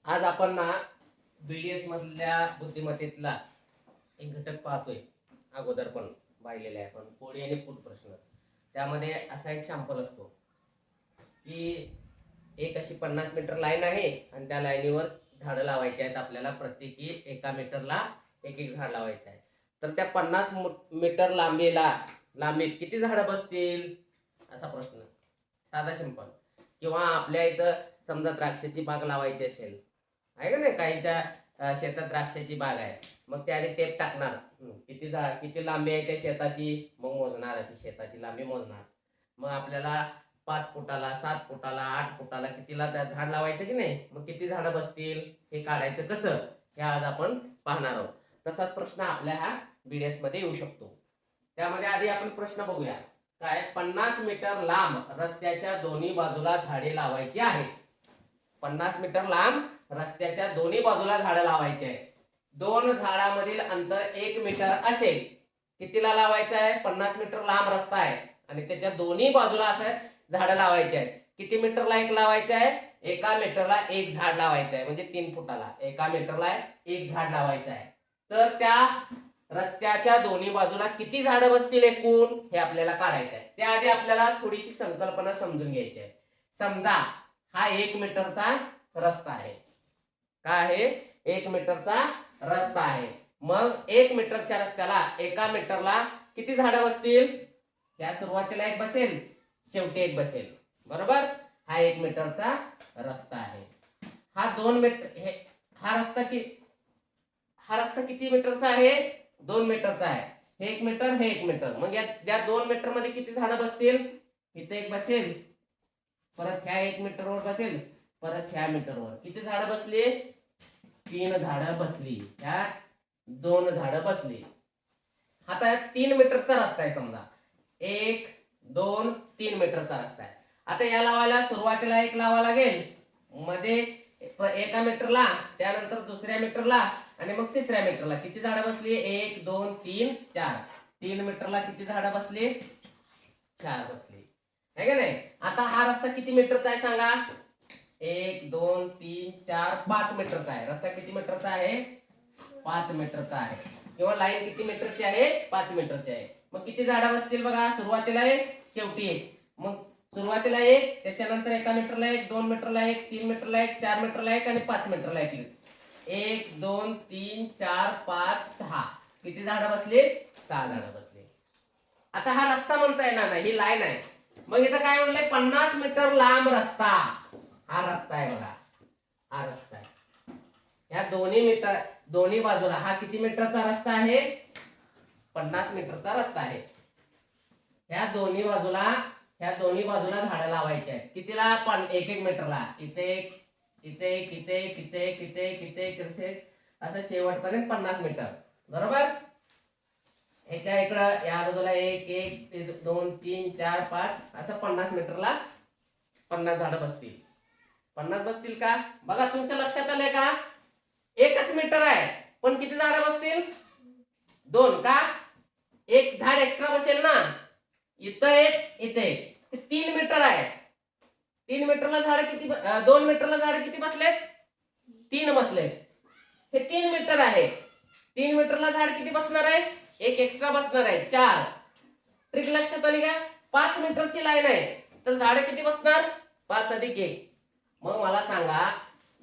आज आपण ना BDS मधल्या बुद्धिमत्तेतला एक घटक पाहतोय. अगोदर पण पाहिलेला आहे आपण कोडी आणि पुट प्रश्न. त्यामध्ये असा एक सॅम्पल असतो की एक अशी 50 मीटर लाईन आहे आणि त्या लाईनीवर झाडं लावायची आहेत. आपल्याला प्रत्येकी एका मीटरला एक एक झाड लावायचं आहे. तर त्या 50 मीटर लांबीत किती झाडं बसतील असा प्रश्न. साधा सिंपल. किंवा आपल्या इथं समजा द्राक्षाची बाग लावायची असेल, आहे का नाही, काहींच्या शेतात द्राक्षाची बाग आहे, मग त्या आधी टेप टाकणार, किती लांबी आहे त्या शेताची, मग मोजणार, अशी शेताची लांबी मोजणार. मग आपल्याला 5 फुटाला 7 फुटाला 8 फुटाला कितीला त्या झाड लावायचं की नाही, मग किती झाडं बसतील हे काढायचं कसं, हे आज आपण पाहणार आहोत. तसाच प्रश्न आपल्या ह्या BDS मध्ये येऊ शकतो. त्यामध्ये आधी आपण प्रश्न बघूया. काय, 50 मीटर लांब रस्त्याच्या दोन्ही बाजूला झाडे लावायची आहेत. 50 मीटर लांब रस्त्याच्या दोन्ही बाजूला झाडं लावायची आहेत. दोन झाडामधील अंतर 1 मीटर असेल. कितीला लावायचं आहे? 50 मीटर लांब रस्ता आहे आणि त्याच्या दोन्ही बाजूला असं झाडं लावायची आहेत. किती मीटरला एक लावायचं आहे? एका मीटरला एक झाड लावायचं आहे. म्हणजे 3 फुटाला एका मीटरला एक झाड लावायचं आहे. तर त्या रस्त्याच्या दोन्ही बाजूला किती झाडं बसतील एकूण, हे आपल्याला काढायचं आहे. त्याआधी आपल्याला थोडीशी संकल्पना समजून घ्यायची आहे. समजा हा 1 मीटरचा रस्ता आहे. काय आहे? 1 मीटरचा रस्ता आहे. मग 1 मीटरच्या रस्त्याला एका मीटरला किती झाडं बसतील? या सुरुवातीला एक बसेल, शेवटी एक बसेल, बरोबर. हा 1 मीटरचा रस्ता आहे. हा 2 मीटर, हा रस्ता किती मीटरचा आहे? 2 मीटरचा आहे. हे 1 मीटर, हे 1 मीटर. मग या 2 मीटर मध्ये किती झाडं बसतील? इथे एक बसेल, परत ह्या 1 मीटरवर बसेल, परत ह्या मीटरवर. किती झाडं बसली? 3 झाडं बसली. ह्या 2 झाडं बसली. आता 3 मीटरचा रस्ता आहे समजा. 1 2 3 मीटरचा रस्ता आहे. आता या लावायला सुरुवातीला एक लावा लागेल, मध्ये एका मीटरला, त्यानंतर दुसऱ्या मीटरला आणि मग तिसऱ्या मीटरला. किती झाडं बसली? 1 2 3 4. 3 मीटरला किती झाडं बसली? 4 बसली, आहे का नाही. आता हा रस्ता किती मीटरचा आहे सांगा? 1 2 3 4 5 मीटरचा आहे. रस्ता किती मीटरचा आहे? 5 मीटरचा आहे. किंवा लाईन किती मीटरची आहे? 5 मीटरची आहे. मग किती झाडं बसतील बघा? सुरुवातीला एक, शेवटी एक. मग सुरुवातीला एक, त्याच्यानंतर एका मीटरला एक, 2 मीटरला एक, 3 मीटरला एक, 4 मीटरला एक आणि 5 मीटरला एक. 1 2 3 4 5 6. किती झाडं बसली? 6 झाडं बसली. आता हा रस्ता म्हणता येणार नाही, ही लाईन आहे. मग इथं काय म्हणलंय? 50 मीटर लांब रस्ता. हा रस्ता आहे बघा, हा रस्ता आहे. या दोन्ही बाजूला हा किती मीटरचा रस्ता आहे? 50 मीटरचा रस्ता आहे. ह्या दोन्ही बाजूला झाडं लावायची आहेत. कितीला? 1 मीटरला. इथे एक, इथे एक, इथे एक, इथे एक, इथे एक, इथे एक, इथे असं शेवटपर्यंत 50 मीटर, बरोबर. ह्याच्या इकडं या बाजूला 1 1 2 3 4 5 असं 50 मीटरला 50 झाडं बसतील. 50 बसतील का? बघा, तुमच्या लक्षात आलंय का? एकच मीटर आहे पण किती झाडं बसतील? 2. का? एक झाड एक्स्ट्रा बसेल ना. इथं एक, इथे एक. 3 मीटर आहे. 3 मीटरला झाड किती? 2 मीटरला झाड किती बसलेत? 3 बसलेत. हे 3 मीटर आहे. 3 मीटरला झाड किती बसणार आहे? एक एक्स्ट्रा बसणार आहे, 4. ट्रिक लक्षात आली का? 5 मीटरची लाईन आहे तर झाड किती बसणार? 5 अधिक 1. मग मला सांगा,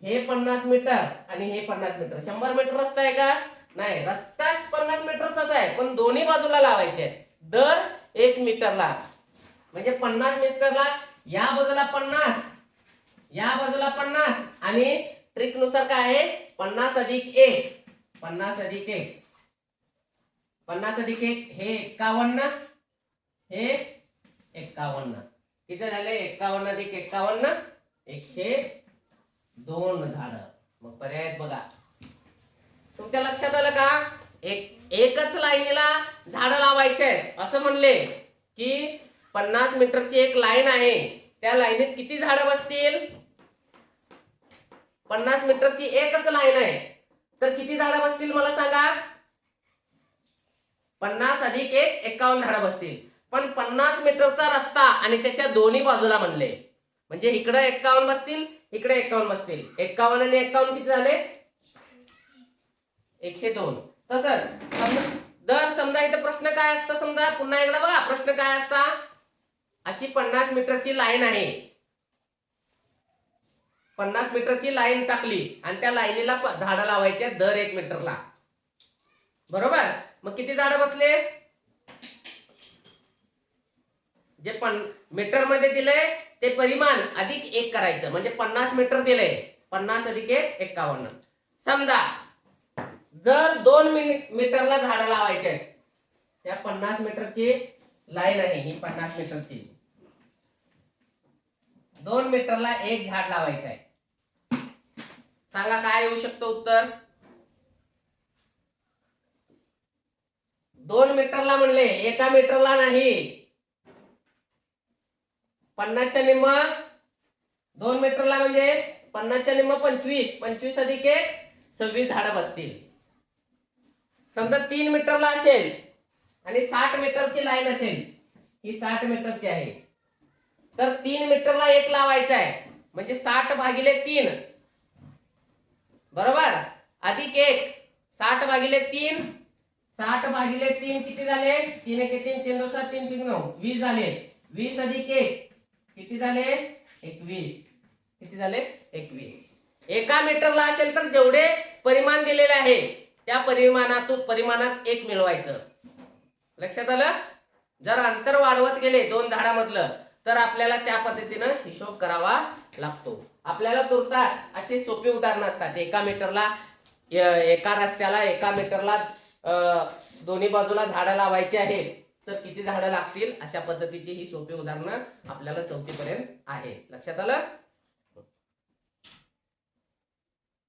हे 50 मीटर आणि हे 50 मीटर, 100 मीटर रस्ता आहे का? नाही, रस्ता 50 मीटरचाच आहे पण दोन्ही बाजूला लावायचे आहेत दर 1 मीटरला. म्हणजे 50 मीटरला या बाजूला 50, या बाजूला 50 आणि ट्रिक नुसार काय आहे? 50 अधिक 1, 50 अधिक 1, 50 अधिक 1 हे 51, हे 51. किती झाले? 51 अधिक 51 102 झाड. मग पर्याय बघा. तुमच्या लक्षात आलं का? एकच लाईनीला झाडं लावायचे आहेत असं म्हणले की 50 मीटरची एक लाईन आहे, त्या लाईनीत किती झाडं बसतील? 50 मीटरची एकच लाईन आहे तर किती झाडं बसतील मला सांगा? 50 अधिक 1 51 झाडं बसतील. पण 50 मीटरचा रस्ता आणि त्याच्या दोन्ही बाजूला म्हणले, म्हणजे इकडे 51 बसतील, इकडे 51 बसतील. 51 आणि 51 किती झाले? 102. तसंच दर समजा इथे प्रश्न काय असता, समजा पुन्हा एकदा बघा प्रश्न काय असता. अशी 50 मीटरची लाईन आहे, 50 मीटरची लाईन टाकली आणि त्या लाईनीला झाडं लावायची दर 1 मीटरला. बरोबर. मग किती झाडं बसले? जे मीटर मध्ये दिले ते परिमाण अधिक 1 करायचं, म्हणजे 50 मीटर दिले, 50 अधिक 1 51. समजा जर 2 मीटरला झाडं लावायचे आहेत, त्या 50 मीटरची लाईन आहे ही, 50 मीटरची, 2 मीटरला 1 झाड लावायचं आहे. सांगा काय येऊ शकतं उत्तर? 2 मीटरला म्हणले, 1 मीटरला नाही. 50च्या निम्म 2 मीटरला म्हणजे 50च्या निम्म 25, 25 अधिक 1 26 झाडं बसतील. समजा 3 मीटरला असेल आणि 60 मीटरची लाईन असेल, ही 60 मीटरची आहे, तर 3 मीटरला 1 लावायचा आहे, म्हणजे 60 भागिले 3 बरोबर, अधिक 1 60 भागिले 3, 60 भागिले 3 किती झाले? 3 1 3 3 2 7 3 3 9 20 झाले. 20 अधिक 1 किती झाले? 21. किती झाले? 21. 1 मीटरला असेल तर जेवढे परिमाण दिलेले आहे त्या परिमाणात 1 मिळवायचं. लक्षात आलं? जर अंतर वाढवत गेले 2 झाडामधलं तर आपल्याला त्या पद्धतीनं हिशोब करावा लागतो. आपल्याला तुर्तास असे सोपे उदाहरण असतात. 1 मीटरला, एका रस्त्याला 1 मीटरला दोन्ही बाजूला झाडं लावायची आहेत, तर किती झाडं लागतील, अशा पद्धतीची ही सोपी उदाहरणं आपल्याला 4थी पर्यंत आहे. लक्षात आलं?